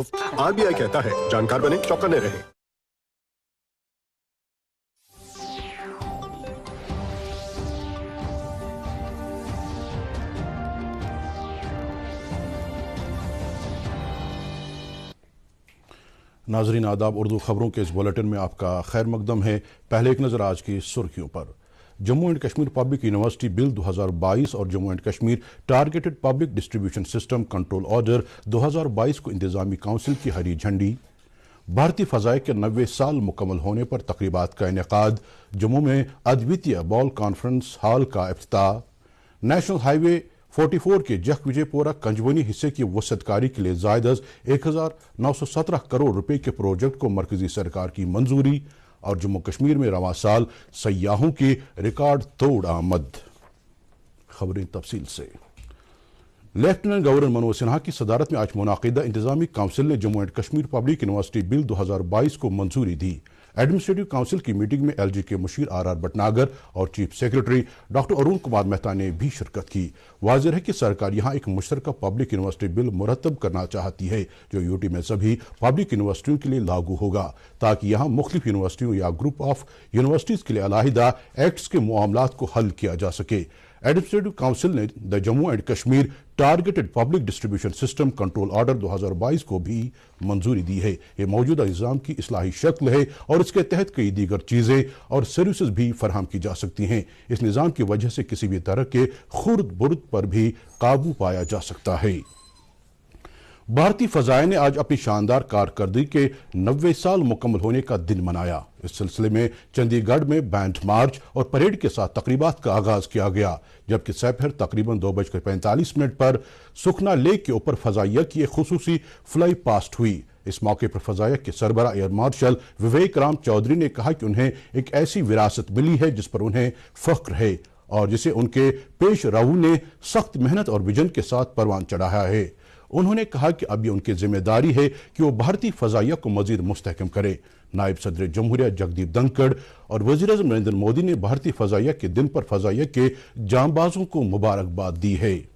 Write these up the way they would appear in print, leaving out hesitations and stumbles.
RBI कहता है जानकार बने, चौकन्ने रहें। नाजरीन आदाब, उर्दू खबरों के इस बुलेटिन में आपका खैर मकदम है। पहले एक नज़र आज की सुर्खियों पर। Jammu and Kashmir public university bill 2022 और Jammu and Kashmir targeted public distribution system control order 2022 को इंतजामी काउंसिल की हरी झंडी। भारतीय फ़ज़ाए के 90 साल मुकम्मल होने पर तकरीबात का इनेकाद। जम्मू में अद्वितीय बॉल कॉन्फ्रेंस हॉल का इफ्तिताह। नेशनल हाईवे 44 के जख विजयपुरा कंजवनी हिस्से की वसतकारी के लिए ज़ायद 1917 करोड़ रुपए के प्रोजेक्ट को मरकजी सरकार की मंजूरी। और जम्मू कश्मीर में रवां साल सयाहों की रिकॉर्ड तोड़ आमद। खबरें तफसील से। लेफ्टिनेंट गवर्नर मनोज सिन्हा की सदारत में आज मुनाकिदा इंतजामी काउंसिल ने Jammu and Kashmir public university bill 2022 को मंजूरी दी। एडमिनिस्ट्रेटिव काउंसिल की मीटिंग में LG के मुशीर RR भटनागर और chief secretary doctor Arun Kumar Mehta ने भी शिरकत की। वाज़ेह है कि सरकार यहाँ एक मुश्तरका पब्लिक यूनिवर्सिटी बिल मुरतब करना चाहती है जो यूटी में सभी पब्लिक यूनिवर्सिटियों के लिए लागू होगा, ताकि यहाँ मुख्तलिफ यूनिवर्सिटियों या ग्रुप ऑफ यूनिवर्सिटीज़ के लिए अलहदा एक्ट्स के मामलात को हल किया जा सके। एडमिनिस्ट्रेटिव काउंसिल ने the Jammu and Kashmir targeted public distribution system control order 2022 को भी मंजूरी दी है। ये मौजूदा निज़ाम की इस्लाही शक्ल है और इसके तहत कई दीगर चीज़ें और सर्विसेज भी फराहम की जा सकती हैं। इस निज़ाम की वजह से किसी भी तरह के खुर्द बुर्द पर भी काबू पाया जा सकता है। भारतीय फ़ज़ाए ने आज अपनी शानदार कारकर्दगी के 90 साल मुकम्मल होने का दिन मनाया। इस सिलसिले में चंडीगढ़ में बैंड मार्च और परेड के साथ तकरीबात का आगाज किया गया, जबकि सपहर तकरीबन 2:45 पर सुखना लेक के ऊपर फ़ज़ाइया की एक खुसूसी फ्लाई पास्ट हुई। इस मौके पर फ़ज़ाइया के सरबरा एयर मार्शल विवेक राम चौधरी ने कहा कि उन्हें एक ऐसी विरासत मिली है जिस पर उन्हें फ़ख्र है और जिसे उनके पेश रवू ने सख्त मेहनत और विजन के साथ परवान चढ़ाया है। उन्होंने कहा कि अब ये उनकी जिम्मेदारी है कि वो भारतीय फ़ज़ाइया को मज़ीद मुस्तहकम करे। नायब सदर जमहूरिया जगदीप धनखड़ और वज़ीर-ए-आज़म नरेंद्र मोदी ने भारतीय फ़ज़ाइया के दिन पर फ़ज़ाइया के जांबाजों को मुबारकबाद दी है।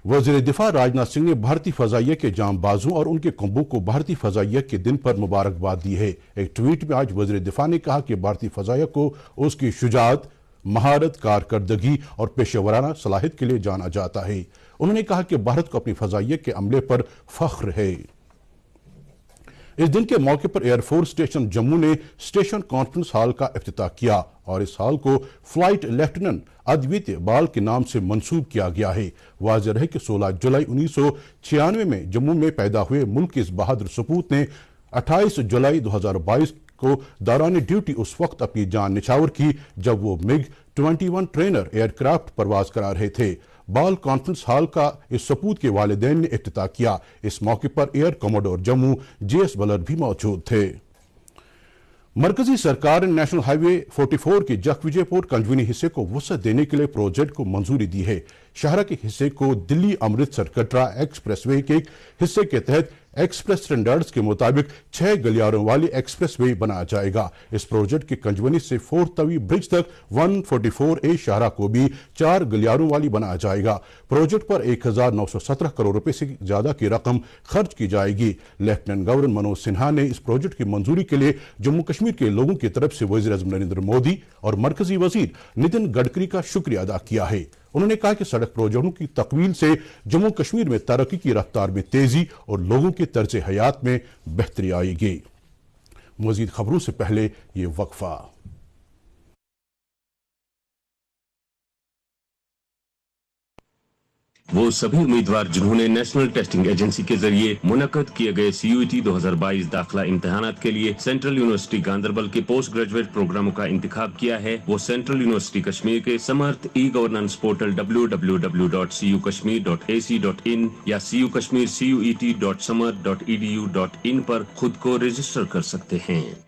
वज़ीर दिफा राजनाथ सिंह ने भारतीय फ़ज़ाइया के जांबाजों और उनके कुंभों को भारतीय फ़ज़ाइया के दिन पर मुबारकबाद दी है। एक ट्वीट में आज वज़ीर दिफा ने कहा कि भारतीय फ़ज़ाइया को उसकी शुजाअत, महारत, कारकर्दगी और पेशेवराना सलाहियत के लिए जाना जाता है। उन्होंने कहा कि भारत को अपनी फ़ज़ाइया के अमले पर फ़ख्र है। इस दिन के मौके पर एयरफोर्स स्टेशन जम्मू ने स्टेशन कॉन्फ्रेंस हॉल का इफ्तिताह किया और इस हॉल को फ्लाइट लेफ्टिनेंट अद्वितीय बाल के नाम से मंसूब किया गया है। वाज़ेह है कि 16 जुलाई 1996 में जम्मू में पैदा हुए मुल्क के इस बहादुर सपूत ने 28 जुलाई 2022 को दौरान ड्यूटी उस वक्त अपनी जान निछावर की जब वो MiG-21 ट्रेनर एयरक्राफ्ट परवाज करा रहे थे। बाल कॉन्फ्रेंस हॉल का इस सपूत के वालिदैन ने इफ्तिताह किया। इस मौके पर air commodore Jammu JS Balar भी मौजूद थे। मरकजी सरकार ने नेशनल हाईवे 44 के जख विजयपुर कंजवनी हिस्से को वसअत देने के लिए प्रोजेक्ट को मंजूरी दी है। शहर के हिस्से को दिल्ली अमृतसर कटरा एक्सप्रेसवे के हिस्से के तहत एक्सप्रेस स्टैंडर्ड्स के मुताबिक 6 गलियारों वाली एक्सप्रेसवे बनाया जाएगा। इस प्रोजेक्ट के कंजवनी से फोर्थ तवी ब्रिज तक 144A शाहरा को भी 4 गलियारों वाली बनाया जाएगा। प्रोजेक्ट पर 1917 करोड़ रुपए से ज्यादा की रकम खर्च की जाएगी। लेफ्टिनेंट गवर्नर मनोज सिन्हा ने इस प्रोजेक्ट की मंजूरी के लिए जम्मू कश्मीर के लोगों की तरफ से वज़ीर-ए-आज़म नरेंद्र मोदी और मरकजी वजीर नितिन गडकरी का शुक्रिया अदा किया है। उन्होंने कहा कि सड़क प्रोजेक्टों की तकमील से जम्मू कश्मीर में तरक्की की रफ्तार में तेजी और लोगों के तर्ज हयात में बेहतरी आएगी। मज़ीद खबरों से पहले ये वक्फा। वो सभी उम्मीदवार जिन्होंने नेशनल टेस्टिंग एजेंसी के जरिए मुनक्कद किए गए CUET 2022 दाखिला इम्तिहानात के लिए सेंट्रल यूनिवर्सिटी गांदरबल के पोस्ट ग्रेजुएट प्रोग्रामों का इंतखाब किया है, वो सेंट्रल यूनिवर्सिटी कश्मीर के समर्थ ई-गवर्नेंस पोर्टल www.cukashmir.ac.in या cukashmir CUET.samart.edu.in पर खुद को रजिस्टर कर सकते हैं।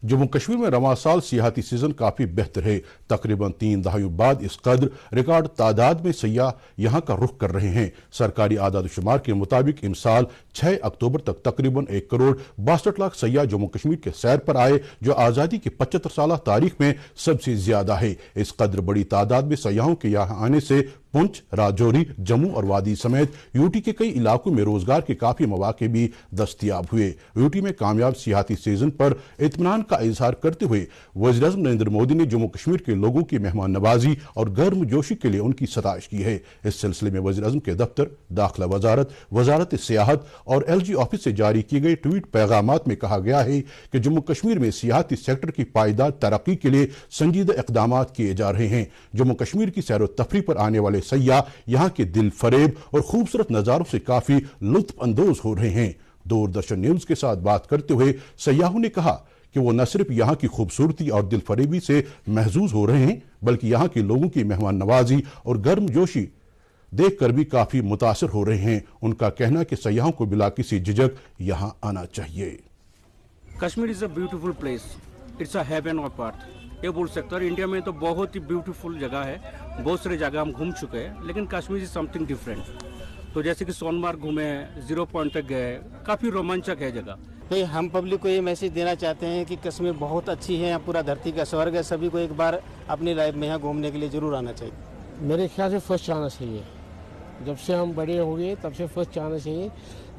जम्मू कश्मीर में रवां साल सियाहती सीजन काफी बेहतर है। तकरीबन 3 दहाइयों बाद इस कदर रिकॉर्ड तादाद में सयाह यहाँ का रुख कर रहे हैं। सरकारी आदाद-ओ-शुमार के मुताबिक इस साल 6 अक्टूबर तक तकरीबन 1 करोड़ 62 लाख सयाह जम्मू कश्मीर के सैर पर आए, जो आज़ादी की 75 साल तारीख में सबसे ज्यादा है। इस कदर बड़ी तादाद में सयाहों के यहाँ आने से पुंछ, राजौरी, जम्मू और वादी समेत यूटी के कई इलाकों में रोजगार के काफी मौके भी दस्तयाब हुए। यूटी में कामयाब सियासी सीजन पर इत्मीनान का इजहार करते हुए वज़ीर-ए-आज़म नरेंद्र मोदी ने जम्मू कश्मीर के लोगों की मेहमान नवाजी और गर्मजोशी के लिए उनकी सताइश की है। इस सिलसिले में वज़ीर-ए-आज़म के दफ्तर, दाखिला वजारत, वजारत सियाहत और LG ऑफिस से जारी किए गए ट्वीट पैगामात में कहा गया है कि जम्मू कश्मीर में सियाहती सेक्टर की पायदार तरक्की के लिए संजीदा इक़दाम किए जा रहे हैं। जम्मू कश्मीर की सैर व तफरी पर आने वाले सयाह यहाँ के दिल फरेब और खूबसूरत नज़ारों से काफी लुत्फ अंदोज हो रहे हैं। दूरदर्शन न्यूज के साथ बात करते हुए सयाहों ने कहा कि वो न सिर्फ यहाँ की खूबसूरती और दिल फरेबी से महजूज हो रहे हैं, बल्कि यहाँ के लोगों की मेहमान नवाजी और गर्मजोशी देख कर भी काफी मुतासर हो रहे हैं। उनका कहना कि सयाहों को बिला किसी झिझक यहाँ आना चाहिए। Kashmir is a beautiful place, it's a heaven of earth, ये बोल सकते हैं। इंडिया में तो बहुत ही ब्यूटीफुल जगह है, बहुत सारी जगह हम घूम चुके हैं, लेकिन कश्मीर इज समथिंग डिफरेंट। तो जैसे कि सोनमार्ग घूमे, 0 पॉइंट तक गए, काफ़ी रोमांचक है जगह। नहीं, हम पब्लिक को ये मैसेज देना चाहते हैं कि कश्मीर बहुत अच्छी है, यहाँ पूरा धरती का स्वर्ग है। सभी को एक बार अपनी लाइफ में यहाँ घूमने के लिए जरूर आना चाहिए। मेरे ख्याल से फर्स्ट आना चाहिए। जब से हम बड़े हो गए तब से फर्स्ट आना चाहिए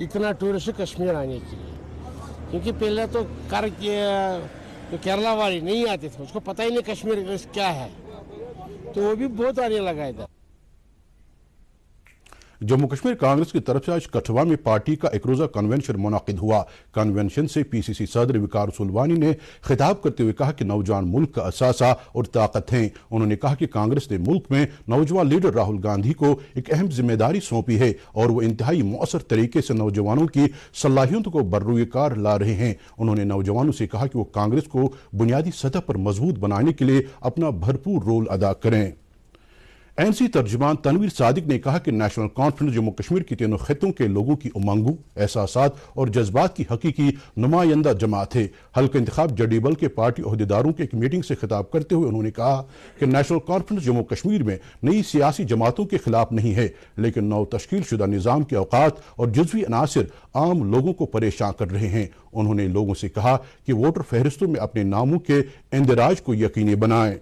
इतना टूरिस्ट कश्मीर आने के लिए, क्योंकि पहले तो जो केरला वाले नहीं आते थे, उसको पता ही नहीं कश्मीर क्या है, तो वो भी बहुत आने लगा इधर। जम्मू कश्मीर कांग्रेस की तरफ से आज कठुआ में पार्टी का एक रोजा कन्वेंशन मुनाकिद हुआ। कन्वेंशन से PCC सदर विकार रसूल वानी ने खिताब करते हुए कहा कि नौजवान मुल्क का असासा और ताकत हैं। उन्होंने कहा कि कांग्रेस ने मुल्क में नौजवान लीडर राहुल गांधी को एक अहम जिम्मेदारी सौंपी है और वो इंतहाई मौसर तरीके से नौजवानों की सलाहियतों को बर्रुए कार ला रहे हैं। उन्होंने नौजवानों से कहा कि वो कांग्रेस को बुनियादी सतह पर मजबूत बनाने के लिए अपना भरपूर रोल अदा करें। NC तर्जुमान तनवीर सादिक ने कहा कि नेशनल कॉन्फ्रेंस जम्मू कश्मीर की तीनों खित्तों के लोगों की उमंगों, एहसासात और जज्बात की हकीकी नुमाइंदा जमात है। हल्का इंतखाब जडीबल के पार्टी ओहदेदारों की एक मीटिंग से खिताब करते हुए उन्होंने कहा कि नेशनल कॉन्फ्रेंस जम्मू कश्मीर में नई सियासी जमातों के खिलाफ नहीं है, लेकिन नौ तश्कील शुदा निज़ाम के औकात और जुज़वी अनासिर आम लोगों को परेशान कर रहे हैं। उन्होंने लोगों से कहा कि वोटर फहरिस्तों में अपने नामों के इंदराज को यकीनी बनाएं।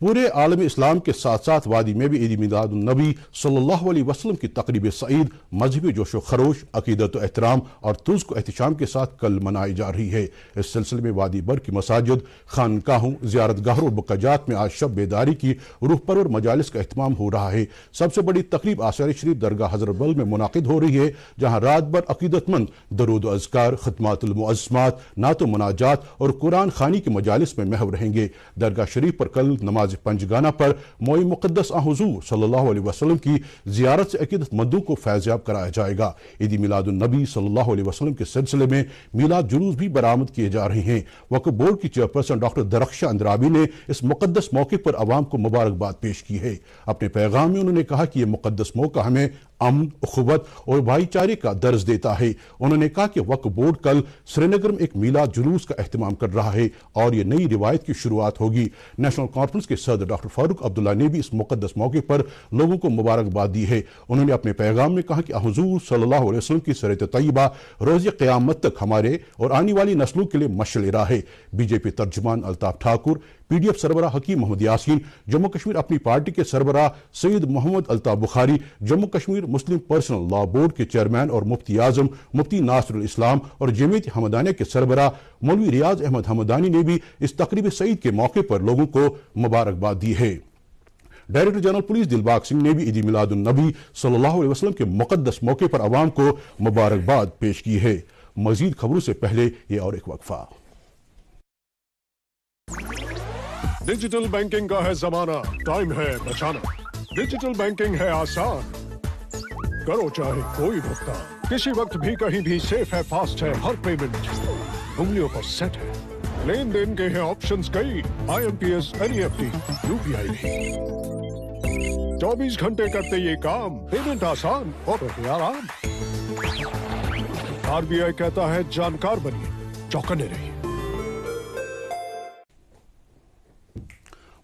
पूरे आलम इस्लाम के साथ साथ वादी में भी ईद मिलाद नबी सल्लल्लाहु अलैहि वसल्लम की तकरीब सईद मजहबी जोशो खरोश, अकीदत एहतराम और तुज़ को एहतिशाम के साथ कल मनाई जा रही है। इस सिलसिले में वादी भर की मसाजिद, खानकाहों, ज़ियारत गाहों और बक़ाजात में आज शब बेदारी की रूह परवर मजालिस का एहतमाम हो रहा है। सबसे बड़ी तकरीब आसार शरीफ दरगाह हज़रत बल में मुनाकिद हो रही है, जहाँ रात भर अकीदतमंद दरूद व अज़कार, खिदमातुल मुअज़्ज़मात, नातो मुनाजात और कुरान खानी के मजालिस में महव रहेंगे। दरगाह शरीफ पर कल नमाज पंजगाना पर मोई मुक़द्दस हुज़ूर सल्लल्लाहु अलैहि वसल्लम की ज़ियारत से अक़ीदतमंदों को फैज़याब कराया जाएगा। ईद मिलाद नबी सल्लल्लाहु अलैहि वसल्लम के सिलसिले में मिलाद जुलूस भी बरामद किए जा रहे हैं। वक्फ बोर्ड की चेयरपर्सन डॉक्टर दरख्शा अंद्राबी ने इस मुक़द्दस मौके पर आवाम को मुबारकबाद पेश की है। अपने पैगाम में उन्होंने कहा कि यह मुक़द्दस मौका हमें अमन, उखुवत और भाईचारे का दर्ज देता है। उन्होंने कहा कि वक्फ बोर्ड कल श्रीनगर में एक मिलाद जुलूस का एहतमाम कर रहा है और ये नई रिवायत की शुरुआत होगी। नेशनल कॉन्फ्रेंस के सदर डॉक्टर फारूक अब्दुल्ला ने भी इस मुक़द्दस मौके पर लोगों को मुबारकबाद दी है। उन्होंने अपने पैगाम में कहा कि हुज़ूर सल्लल्लाहु अलैहि वसल्लम की सीरत तय्यबा रोज़ क़यामत तक हमारे और आने वाली नस्लों के लिए मशअल राह है। बीजेपी तर्जुमान अल्ताफ ठाकुर, PDF सरबराह हकीम मोहम्मद यासीन, जम्मू कश्मीर अपनी पार्टी के सरबराह सईद मोहम्मद अल्ताफ बुखारी, जम्मू कश्मीर मुस्लिम पर्सनल लॉ बोर्ड के चेयरमैन और मुफ्ती आजम मुफ्ती नासिरुल इस्लाम और जमीयत हमदानिया के सरबराह मौलवी रियाज अहमद हमदानी ने भी इस तकरीब सईद के मौके पर लोगों को मुबारकबाद दी है। Director general police Dilbag Singh ने भी ईद मिलाद नबी सल्लल्लाहु अलैहि वसल्लम के मुक़द्दस मौके पर आवाम को मुबारकबाद पेश की है। मजीद खबरों से पहले ये और एक वक्फा। डिजिटल बैंकिंग का है जमाना, टाइम है बचाना। डिजिटल बैंकिंग है आसान, करो चाहे कोई भुगतान, किसी वक्त भी कहीं भी, सेफ है, फास्ट है, हर पेमेंट उंगलियों पर सेट है। लेन देन के हैं ऑप्शंस कई, IMPS, NEFT, UPI भी। 24 घंटे करते ये काम, पेमेंट आसान और आराम। RBI कहता है जानकार बनिए, चौकन्ने रहिए।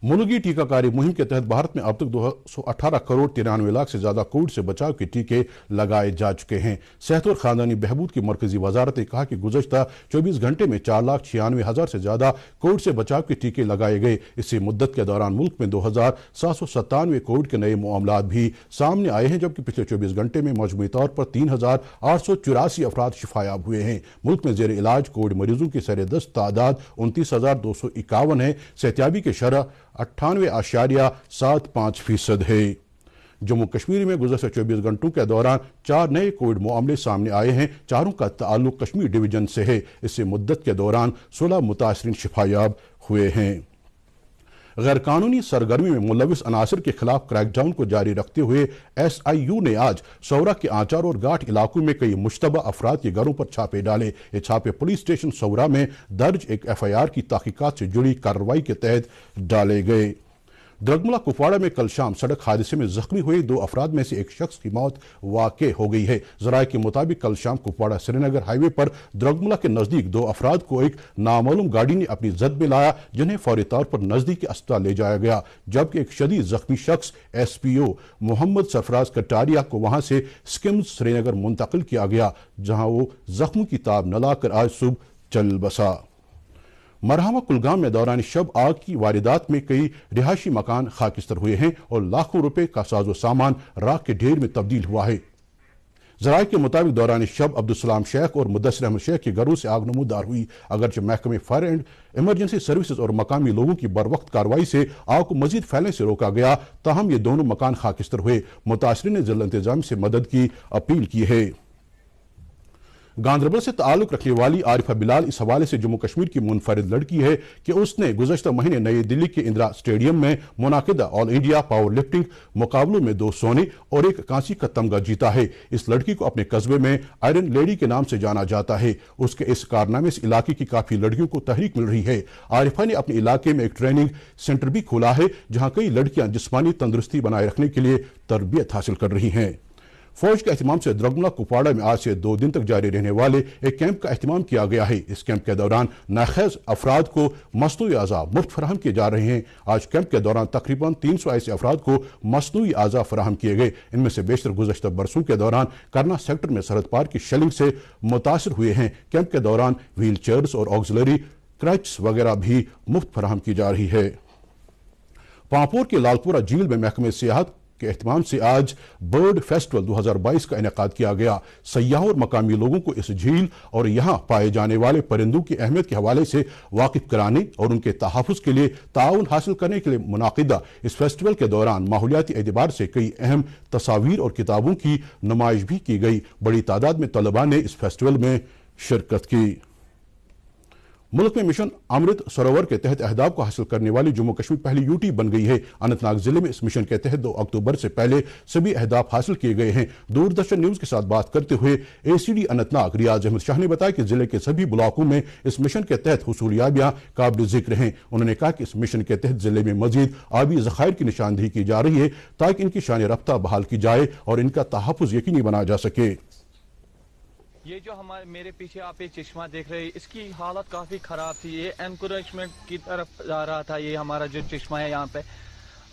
मुल्की टीकाकारी मुहिम के तहत भारत में अब तक 218 करोड़ 93 लाख से ज्यादा कोविड से बचाव के टीके लगाए जा चुके हैं। सेहत और खानदानी बहबूद की मरकजी वजारत ने कहा कि गुज़श्ता 24 घंटे में 4,96,000 से ज्यादा कोविड से बचाव के टीके लगाए गए। इसी मुद्दत के दौरान मुल्क में 2,797 कोविड के नए मामलात भी सामने आए हैं, जबकि पिछले 24 घंटे में मजमूई तौर पर 3,884 अफराद शिफायाब हुए हैं। मुल्क में जेर इलाज कोविड मरीजों की सरेदस्त तादाद 29,251 है। सेहतियाबी के शरह 98.75% है। जम्मू कश्मीर में गुज़श्ता 24 घंटों के दौरान 4 नए कोविड मामले सामने आए हैं। चारों का ताल्लुक कश्मीर डिवीजन से है। इससे मुद्दत के दौरान 16 मुतासरीन शिफायाब हुए हैं। गैर कानूनी सरगर्मी में मुलविस अनासर के खिलाफ क्रैकडाउन को जारी रखते हुए SIU ने आज सौरा के आंचार और घाट इलाकों में कई मुश्तबा अफराद के घरों पर छापे डाले। ये छापे पुलिस स्टेशन सौरा में दर्ज एक FIR की तहकीकात से जुड़ी कार्रवाई के तहत डाले गए। द्रगमुला कुपवाड़ा में कल शाम सड़क हादसे में जख्मी हुए 2 अफराद में से एक शख्स की मौत वाक़ हो गई है। ज़राए के मुताबिक कल शाम कुपवाड़ा श्रीनगर हाईवे पर द्रगमुला के नज़दीक 2 अफराद को एक नामालूम गाड़ी ने अपनी जद में लाया, जिन्हें फौरी तौर पर नज़दीकी अस्पताल ले जाया गया, जबकि एक शदीद जख्मी शख्स SPO मोहम्मद सरफराज कटारिया को वहां से स्किम्स श्रीनगर मुंतकिल किया गया, जहां वो जख्मों की ताब न लाकर आज सुबह चल बसा। मरहमा कुलगाम में दौरान शब आग की वारदात में कई रिहायशी मकान खाकिस्तर हुए हैं और लाखों रुपए का साजो सामान राख के ढेर में तब्दील हुआ है। ज़राए के मुताबिक दौरान शब अब्दुलसलाम शेख और मुदस्सिर अहमद शेख के घरों से आग नमूदार हुई। अगरचे महकमे फायर एंड इमरजेंसी सर्विसेज और मकामी लोगों की बरवक्त कार्रवाई से आग को मजीद फैलने से रोका गया, ताहम ये दोनों मकान खाकिस्तर हुए। मुतासरीन ने ज़िला इंतजाम से मदद की अपील की है। गांदरबल से ताल्लुक रखने वाली आरिफा बिलाल इस हवाले से जम्मू कश्मीर की मुनफरिद लड़की है कि उसने गुज़श्ता महीने नई दिल्ली के इंदिरा स्टेडियम में मुनाकिदा ऑल इंडिया पावर लिफ्टिंग मुकाबलों में 2 सोने और 1 कांसी का तमगा जीता है। इस लड़की को अपने कस्बे में आयरन लेडी के नाम से जाना जाता है। उसके इस कारनामे से इलाके की काफी लड़कियों को तहरीक मिल रही है। आरिफा ने अपने इलाके में एक ट्रेनिंग सेंटर भी खोला है, जहां कई लड़कियां जिस्मानी तंदुरुस्ती बनाए रखने के लिए तरबियत हासिल कर रही हैं। फौज के एहतमाम से द्रगमुला कुपवाड़ा में आज से 2 दिन तक जारी रहने वाले एक कैंप का एहतमाम किया गया है। इस कैंप के दौरान नाखैज अफराद को मसनूई आज़ा मुफ्त फराहम किए जा रहे हैं। आज कैंप के दौरान तकरीबन 300 ऐसे अफराद को मसनूई आज़ा फराहम किए गए। इनमें से बेशतर गुज़श्ता बरसों के दौरान करना सेक्टर में सरहद पार की शेलिंग से मुतासर हुए हैं। कैंप के दौरान व्हील चेयर्स और ऑक्सिलरी क्रैच वगैरह भी मुफ्त फराहम की जा रही है। पांपोर के लालपुरा झील में महकमे सियाहत के एहतमाम से आज बर्ड फेस्टिवल 2022 का इनेकाद किया गया। सयाहों और मकामी लोगों को इस झील और यहाँ पाए जाने वाले परिंदों की अहमियत के हवाले से वाकिफ कराने और उनके तहफ़्फ़ुज़ के लिए ताउन हासिल करने के लिए मुनाकिदा इस फेस्टिवल के दौरान माहौलियाती एतबार से कई अहम तस्वीर और किताबों की नुमाइश भी की गई। बड़ी तादाद में तलबा ने इस फेस्टिवल में शिरकत की। मुल्क में मिशन अमृत सरोवर के तहत अहदाफ को हासिल करने वाली जम्मू कश्मीर पहली यूटी बन गई है। अनंतनाग जिले में इस मिशन के तहत 2 अक्टूबर से पहले सभी अहदाफ हासिल किए गए हैं। दूरदर्शन न्यूज के साथ बात करते हुए ACD अनंतनाग रियाज अहमद शाह ने बताया कि जिले के सभी ब्लॉकों में इस मिशन के तहत हुसूलियाबियां काबिल जिक्र हैं। उन्होंने कहा कि इस मिशन के तहत जिले में मजीद आबी ज़खायर की निशानदेही की जा रही है ताकि इनकी शान रफ्ता बहाल की जाए और इनका तहफ़्फ़ुज़ यकीनी बनाया जा सके। ये जो हमारे मेरे पीछे आप ये चश्मा देख रहे हैं, इसकी हालत काफ़ी ख़राब थी। ये एनकरेजमेंट की तरफ जा रहा था, ये हमारा जो चश्मा है यहाँ पे।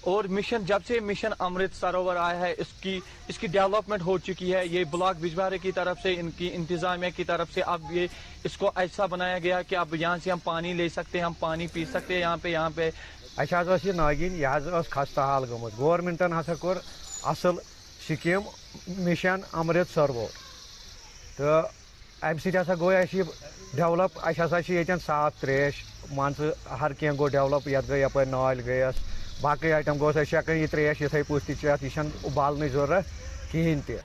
और मिशन जब से मिशन अमृत सरोवर आया है, इसकी डेवलपमेंट हो चुकी है। ये ब्लॉक बिजवारे की तरफ से, इनकी इंतजामिया की तरफ से अब ये इसको ऐसा बनाया गया कि अब यहाँ से हम पानी ले सकते हैं, हम पानी पी सकते हैं यहाँ पे। ये नागिन यह खस्ता हाल गमुत। गवर्नमेंटन हसा कोर असल स्कीम मिशन अमृत सरोवर, तो अमि सत गो डेवलप। अन साफ त्रेश मान हर कह गो डेवलप। ये गई यप नाल गयस बाकी आइटम गो ये त्रेश ये पुश यह उबालने जरूरत कहीं ते।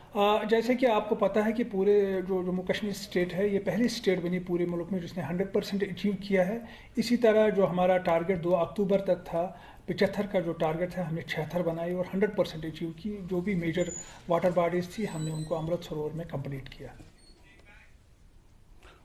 जैसे कि आपको पता है कि पूरे जो जम्मू कश्मीर स्टेट है, ये पहली स्टेट बनी पूरे मुल्क में जिसने 100% अचीव किया है। इसी तरह जो हमारा टारगेट 2 अक्टूबर तक था 75 का जो टारगेट है, हमने 76 बनाई और 100% अचीव की। जो भी मेजर वाटर बॉडीज थी हमने उनको अमृत सरोवर में कंप्लीट किया।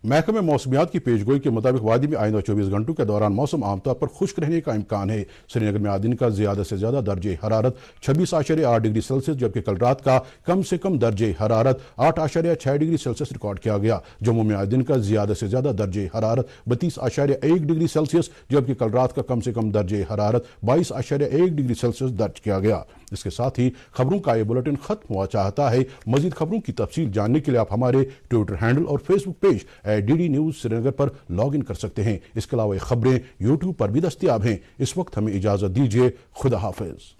محکمہ موسمیات کی پیشگوئی کے مطابق وادی میں آئندہ 24 گھنٹوں کے دوران موسم عام طور پر خشک رہنے کا امکان ہے۔ سری نگر میں آج دن کا زیادہ سے زیادہ درجہ حرارت 26.8 ڈگری سیلسیس جبکہ کل رات کا کم سے کم درجہ حرارت 8.6 ڈگری سیلسیس ریکارڈ کیا گیا۔ جموں میں آج دن کا زیادہ سے زیادہ درجہ حرارت 32.1 ڈگری سیلسیس جبکہ کل رات کا کم سے کم درجہ حرارت 22.1 ڈگری سیلسیس درج کیا گیا۔ اس کے ساتھ ہی خبروں کا یہ بلیٹن ختم ہوا چاہتا ہے۔ مزید خبروں کی تفصیل جاننے کے لیے آپ ہمارے ٹویٹر ہینڈل اور Facebook page @DD News Srinagar پر لاگ ان کر سکتے ہیں۔ اس کے علاوہ یہ خبریں یوٹیوب پر بھی دستیاب ہیں۔ اس وقت ہمیں اجازت دیجیے، خدا حافظ۔